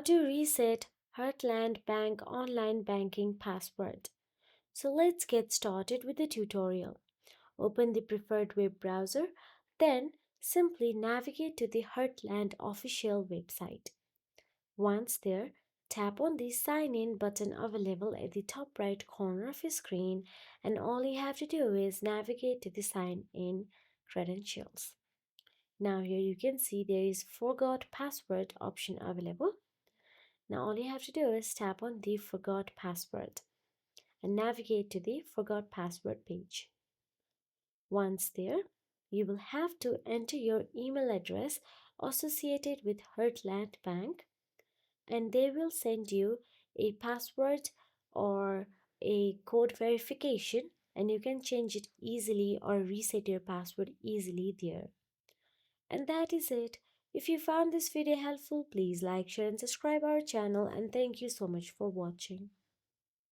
to reset Heartland Bank online banking password. So let's get started with the tutorial. Open the preferred web browser, then simply navigate to the Heartland official website. Once there, tap on the Sign In button available at the top right corner of your screen, and all you have to do is navigate to the Sign In credentials. Now here you can see there is Forgot Password option available. Now all you have to do is tap on the Forgot Password and navigate to the Forgot Password page. Once there, you will have to enter your email address associated with Heartland Bank, and they will send you a password or a code verification, and you can change it easily or reset your password easily there. And that is it. If you found this video helpful, please like, share and subscribe our channel, and thank you so much for watching.